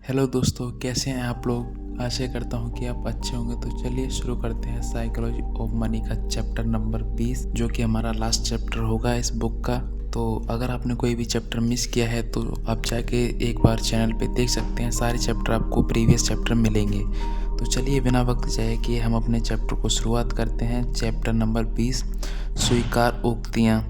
Hello दोस्तों, कैसे हैं आप लोग। आशा करता हूं कि आप अच्छे होंगे। तो चलिए शुरू करते हैं साइकोलॉजी ऑफ मनी का चैप्टर नंबर 20, जो कि हमारा लास्ट चैप्टर होगा इस बुक का। तो अगर आपने कोई भी चैप्टर मिस किया है तो आप जाके एक बार चैनल पे देख सकते हैं। सारे चैप्टर आपको प्रीवियस चैप्टर मिलेंगे। तो चलिए बिना वक्त जाए कि हम अपने चैप्टर को शुरुआत करते हैं। चैप्टर नंबर 20, स्वीकार उक्तियाँ।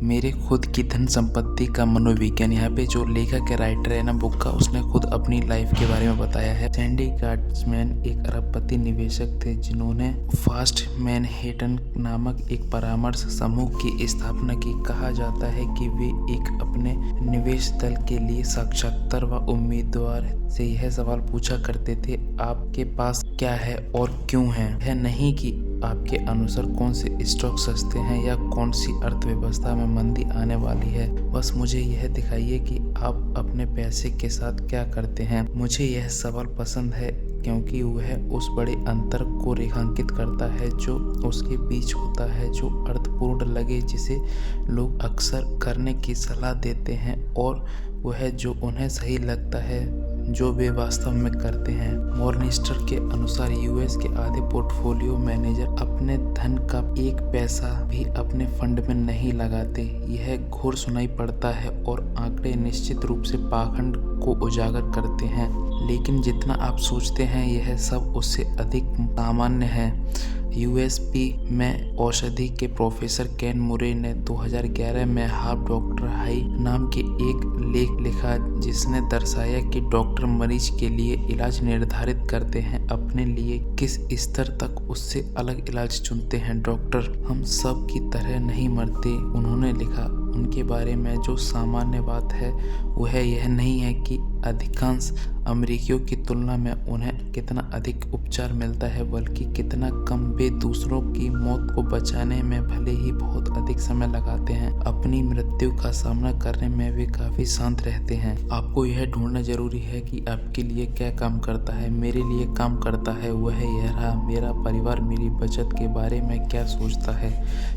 मेरे खुद की धन संपत्ति का मनोविज्ञान। यहाँ पे जो लेखक है, राइटर है ना बुक का, उसने खुद अपनी लाइफ के बारे में बताया है। सैंडी गार्ड्समैन एक अरबपति निवेशक थे जिन्होंने फास्ट मैनहेटन नामक एक परामर्श समूह की स्थापना की। कहा जाता है कि वे एक अपने निवेश दल के लिए साक्षात्कार व उम्मीदवार से यह सवाल पूछा करते थे, आपके पास क्या है और क्यों है। यह नहीं कि आपके अनुसार कौन से स्टॉक सस्ते हैं या कौन सी अर्थव्यवस्था में मंदी आने वाली है। बस मुझे यह दिखाइए कि आप अपने पैसे के साथ क्या करते हैं। मुझे यह सवाल पसंद है क्योंकि वह उस बड़े अंतर को रेखांकित करता है जो उसके बीच होता है, जो अर्थपूर्ण लगे, जिसे लोग अक्सर करने की सलाह देते हैं, और वह जो उन्हें सही लगता है जो वे वास्तव में करते हैं। मॉर्निस्टर के अनुसार यूएस के आधे पोर्टफोलियो मैनेजर अपने धन का एक पैसा भी अपने फंड में नहीं लगाते। यह घोर सुनाई पड़ता है और आंकड़े निश्चित रूप से पाखंड को उजागर करते हैं, लेकिन जितना आप सोचते हैं यह सब उससे अधिक सामान्य है। यूएसपी में औषधि के प्रोफेसर केन मुरे ने 2011 में हाफ डॉक्टर हाई नाम के एक लेख लिखा जिसने दर्शाया कि डॉक्टर मरीज के लिए इलाज निर्धारित करते हैं, अपने लिए किस स्तर तक उससे अलग इलाज चुनते हैं। डॉक्टर हम सब की तरह नहीं मरते, उन्होंने लिखा। उनके बारे में जो सामान्य बात है वह यह नहीं है कि अधिकांश अमेरिकियों की तुलना में उन्हें कितना अधिक उपचार मिलता है, बल्कि कितना कम वे दूसरों की मौत को बचाने में भले ही बहुत अधिक समय लगाते हैं, अपनी मृत्यु का सामना करने में वे काफी शांत रहते हैं। आपको यह ढूंढना जरूरी है कि आपके लिए क्या काम करता है। मेरे लिए काम करता है वह यह रहा। मेरा परिवार मेरी बचत के बारे में क्या सोचता है।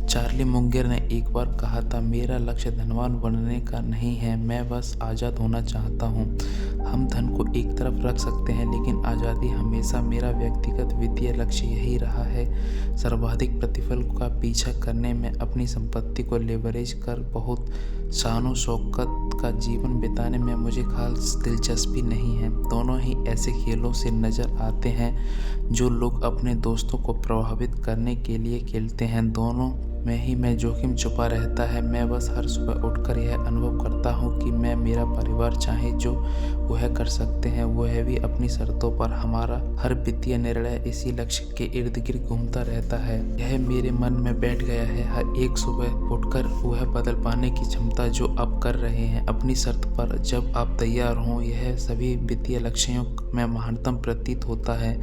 चार्ली मुंगेर ने एक बार कहा था, मेरा लक्ष्य धनवान बनने का नहीं है, मैं बस आज़ाद होना चाहता हूँ। हम धन को एक तरफ रख सकते हैं, लेकिन आज़ादी हमेशा मेरा व्यक्तिगत वित्तीय लक्ष्य यही रहा है। सर्वाधिक प्रतिफल का पीछा करने में, अपनी संपत्ति को लेवरेज कर बहुत शानो शौकत का जीवन बिताने में मुझे खास दिलचस्पी नहीं है। दोनों ही ऐसे खेलों से नजर आते हैं जो लोग अपने दोस्तों को प्रभावित करने के लिए खेलते हैं। दोनों में ही मैं जोखिम छुपा रहता है। मैं बस हर सुबह उठकर यह अनुभव करता हूँ कि मैं, मेरा परिवार चाहे जो वह कर सकते हैं, वह भी अपनी शर्तों पर। हमारा हर वित्तीय निर्णय इसी लक्ष्य के इर्द गिर्द घूमता रहता है। यह मेरे मन में बैठ गया है, हर एक सुबह उठकर वह बदल पाने की क्षमता जो आप कर रहे हैं अपनी शर्त पर। जब आप तैयार हों, यह सभी वित्तीय लक्ष्यों में महानतम प्रतीत होता है।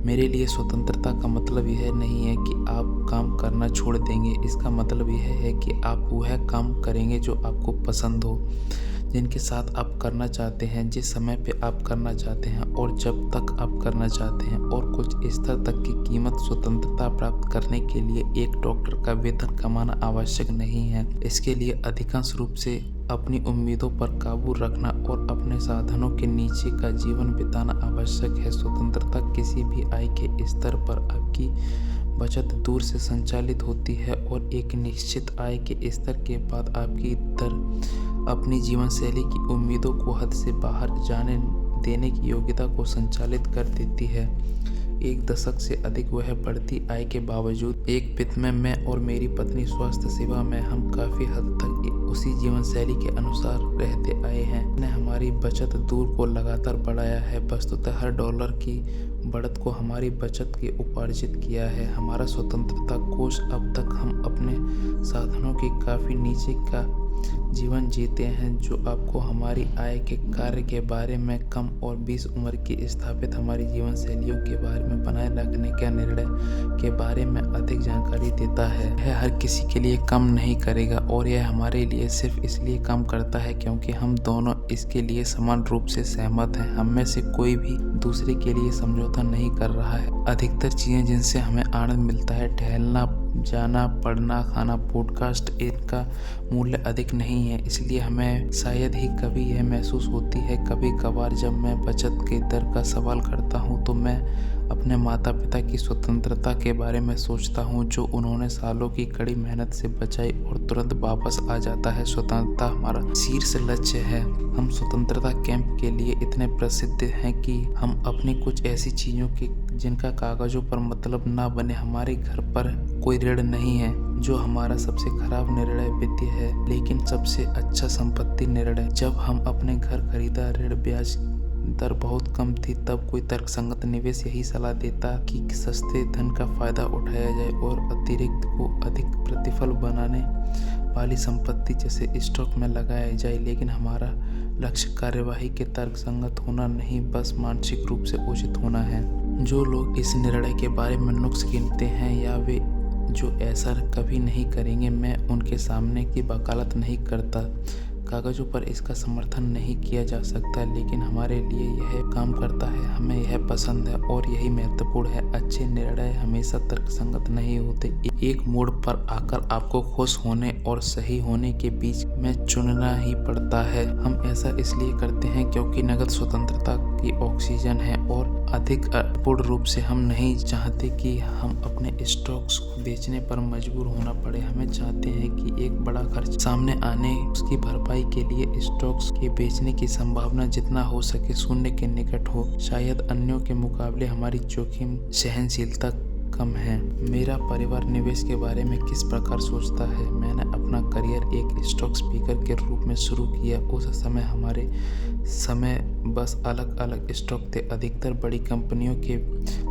मेरे लिए स्वतंत्रता का मतलब यह नहीं है कि आप काम करना छोड़ देंगे। इसका मतलब यह है कि आप वह काम करेंगे जो आपको पसंद हो, जिनके साथ आप करना चाहते हैं, जिस समय पे आप करना चाहते हैं और जब तक आप करना चाहते हैं। और कुछ स्तर तक की कीमत स्वतंत्रता प्राप्त करने के लिए एक डॉक्टर का वेतन कमाना आवश्यक नहीं है। इसके लिए अधिकांश रूप से अपनी उम्मीदों पर काबू रखना और अपने साधनों के नीचे का जीवन बिताना आवश्यक है। स्वतंत्रता किसी भी आय के स्तर पर आपकी बचत दूर से संचालित होती है और एक निश्चित आय के स्तर के बाद आपकी दर अपनी जीवन शैली की उम्मीदों को हद से बाहर जाने देने की योग्यता को संचालित कर देती है। एक दशक से अधिक वह बढ़ती आय के बावजूद एक पिता में मैं और मेरी पत्नी स्वास्थ्य सेवा में हम काफी हद तक उसी जीवन शैली के अनुसार रहते आए हैं। ने हमारी बचत दूर को लगातार बढ़ाया है। वस्तुतः हर डॉलर की बढ़त को हमारी बचत के उपार्जित किया है। हमारा स्वतंत्रता कोष अब तक हम अपने साधनों के काफी नीचे का जीवन जीते हैं, जो आपको हमारी आय के कार्य के बारे में कम और 20 उम्र की स्थापित हमारी जीवन शैलियों के बारे में बनाए रखने के निर्णय के बारे में अधिक जानकारी देता है। यह हर किसी के लिए कम नहीं करेगा और यह हमारे लिए सिर्फ इसलिए काम करता है क्योंकि हम दोनों इसके लिए समान रूप से सहमत हैं। हम में से कोई भी दूसरे के लिए समझौता नहीं कर रहा है। अधिकतर चीजें जिनसे हमें आनंद मिलता है, टहलना, जाना, पढ़ना, खाना, पॉडकास्ट, इनका मूल्य अधिक नहीं है। इसलिए हमें शायद ही कभी यह महसूस होती है। कभी कभार जब मैं बचत के दर का सवाल करता हूँ तो मैं अपने माता पिता की स्वतंत्रता के बारे में सोचता हूँ, जो उन्होंने सालों की कड़ी मेहनत से बचाई और तुरंत वापस आ जाता है। स्वतंत्रता हमारा शीर्ष लक्ष्य है। हम स्वतंत्रता कैंप के लिए इतने प्रसिद्ध हैं कि हम अपनी कुछ ऐसी चीज़ों के जिनका कागजों पर मतलब ना बने। हमारे घर पर कोई ऋण नहीं है, जो हमारा सबसे खराब निर्णय वित्तीय है, लेकिन सबसे अच्छा संपत्ति निर्णय। जब हम अपने घर खरीदा, ऋण ब्याज दर बहुत कम थी, तब कोई तर्कसंगत निवेश यही सलाह देता कि सस्ते धन का फायदा उठाया जाए और अतिरिक्त को अधिक प्रतिफल बनाने वाली संपत्ति जैसे स्टॉक में लगाया जाए। लेकिन हमारा लक्ष्य कार्यवाही के तर्कसंगत होना नहीं, बस मानसिक रूप से उचित होना है। जो लोग इस निर्णय के बारे में नुक्स गिनते हैं या वे जो ऐसा कभी नहीं करेंगे, मैं उनके सामने की वकालत नहीं करता। कागजों पर इसका समर्थन नहीं किया जा सकता, लेकिन हमारे लिए यह काम करता है। हमें यह पसंद है और यही महत्वपूर्ण है। अच्छे निर्णय हमेशा तर्कसंगत नहीं होते। एक मोड़ पर आकर आपको खुश होने और सही होने के बीच में चुनना ही पड़ता है। हम ऐसा इसलिए करते हैं क्योंकि नकद स्वतंत्रता की ऑक्सीजन है और अधिक पूर्ण रूप से हम नहीं चाहते कि हम अपने स्टॉक्स को बेचने पर मजबूर होना पड़े। हमें चाहते हैं कि एक बड़ा खर्च सामने आने उसकी भरपाई के लिए स्टॉक्स के बेचने की संभावना जितना हो सके शून्य के निकट हो। शायद अन्यों के मुकाबले हमारी जोखिम सहनशीलता कम है। मेरा परिवार निवेश के बारे में किस प्रकार सोचता है? मैंने अपना करियर एक स्टॉक स्पीकर के रूप में शुरू किया। उस समय हमारे समय बस अलग अलग स्टॉक थे, अधिकतर बड़ी कंपनियों के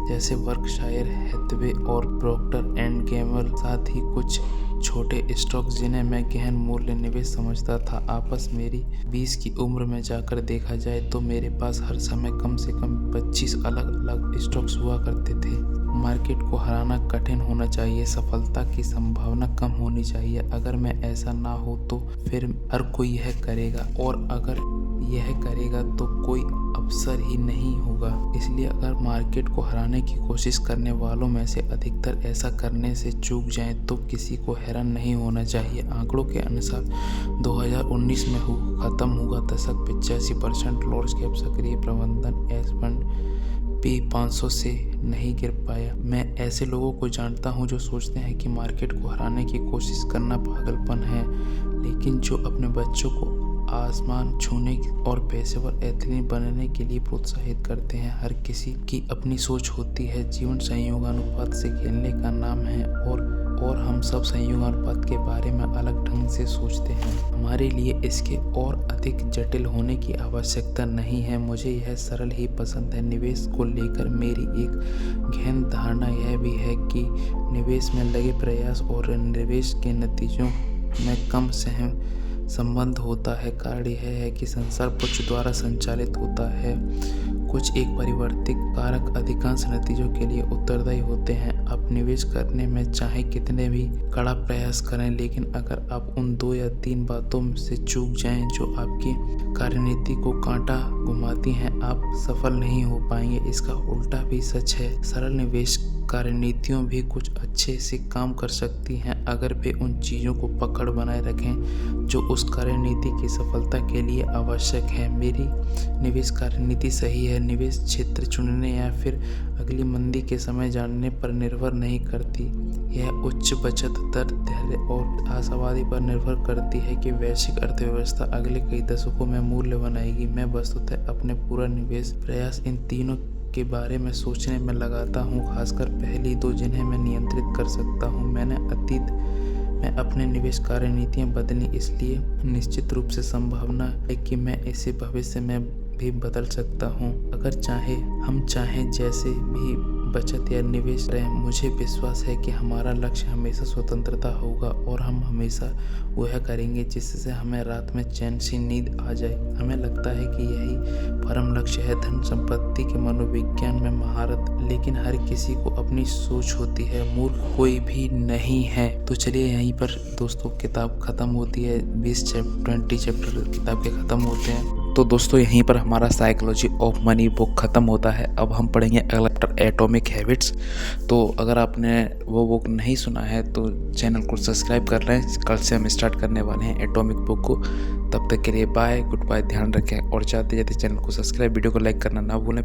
जैसे वर्कशायर हैथवे और प्रॉक्टर एंड गैम्बल, साथ ही कुछ छोटे स्टॉक जिन्हें मैं गहन मूल्य निवेश समझता था। आपस मेरी 20 की उम्र में जाकर देखा जाए तो मेरे पास हर समय कम से कम 25 अलग अलग स्टॉक्स हुआ करते थे। मार्केट को हराना कठिन होना चाहिए, सफलता की संभावना कम होनी चाहिए। अगर मैं ऐसा ना हो तो फिर हर कोई यह करेगा, और अगर यह करेगा तो कोई अवसर ही नहीं होगा। इसलिए अगर मार्केट को हराने की कोशिश करने वालों में से अधिकतर ऐसा करने से चूक जाएं तो किसी को हैरान नहीं होना चाहिए। आंकड़ों के अनुसार 2019 में खत्म हुआ दशक 85% लार्ज कैप सक्रिय प्रबंधन S&P 500 से नहीं गिर पाया। मैं ऐसे लोगों को जानता हूं जो सोचते हैं कि मार्केट को हराने की कोशिश करना पागलपन है, लेकिन जो अपने बच्चों को आसमान छूने और पेशेवर एथलीट बनने के लिए प्रोत्साहित करते हैं। हर किसी की अपनी सोच होती है। जीवन संयोगानुपात से खेलने का नाम है और हम सब संयोगानुपात के बारे में अलग ढंग से सोचते हैं। हमारे लिए इसके और अधिक जटिल होने की आवश्यकता नहीं है। मुझे यह सरल ही पसंद है। निवेश को लेकर मेरी एक गहन धारणा यह भी है कि निवेश में लगे प्रयास और निवेश के नतीजों में कम सहम संबंध होता है। कारण यह है कि संसार पुरुष द्वारा संचालित होता है। कुछ एक परिवर्तित कारक अधिकांश नतीजों के लिए उत्तरदायी होते हैं। आप निवेश करने में चाहे कितने भी कड़ा प्रयास करें, लेकिन अगर आप उन 2 या 3 बातों से चूक जाएं जो आपकी कार्यनीति को कांटा घुमाती हैं, आप सफल नहीं हो पाएंगे। इसका उल्टा भी सच है। सरल निवेश कार्यनीतियों भी कुछ अच्छे से काम कर सकती हैं अगर वे उन चीज़ों को पकड़ बनाए रखें जो उस कार्यनीति की सफलता के लिए आवश्यक है। मेरी निवेश कार्यनीति सही है। निवेश क्षेत्र चुनने या फिर अगली मंदी के समय जानने पर निर्भर नहीं करती। यह उच्च बचत दर, धैर्य और आशावादी पर निर्भर करती है कि वैश्विक अर्थव्यवस्था अगले कई दशकों में मूल्य बनाएगी। मैं वस्तुतः अपने पूरा निवेश प्रयास इन तीनों के बारे में सोचने में लगाता हूँ, खासकर पहली 2 जिन्हें मैं नियंत्रित कर सकता हूँ। मैंने अतीत में अपने निवेश कार्यनीतियाँ बदली, इसलिए निश्चित रूप से संभावना है कि मैं इसे भविष्य में भी बदल सकता हूँ। अगर हम चाहें जैसे भी बचत या निवेश करें, मुझे विश्वास है कि हमारा लक्ष्य हमेशा स्वतंत्रता होगा और हम हमेशा वह करेंगे जिससे हमें रात में चैन से नींद आ जाए। हमें लगता है कि यही परम लक्ष्य है। धन संपत्ति के मनोविज्ञान में महारत, लेकिन हर किसी को अपनी सोच होती है। मूर्ख कोई भी नहीं है। तो चलिए यहीं पर दोस्तों किताब खत्म होती है। 20 चैप्टर किताब के खत्म होते हैं। तो दोस्तों यहीं पर हमारा साइकोलॉजी ऑफ मनी बुक ख़त्म होता है। अब हम पढ़ेंगे अगला चैप्टर एटॉमिक हैबिट्स। तो अगर आपने वो बुक नहीं सुना है तो चैनल को सब्सक्राइब कर लें, कल से हम स्टार्ट करने वाले हैं एटॉमिक बुक को। तब तक के लिए बाय, गुड बाय, ध्यान रखें और जाते जाते चैनल को सब्सक्राइब, वीडियो को लाइक करना ना भूलें।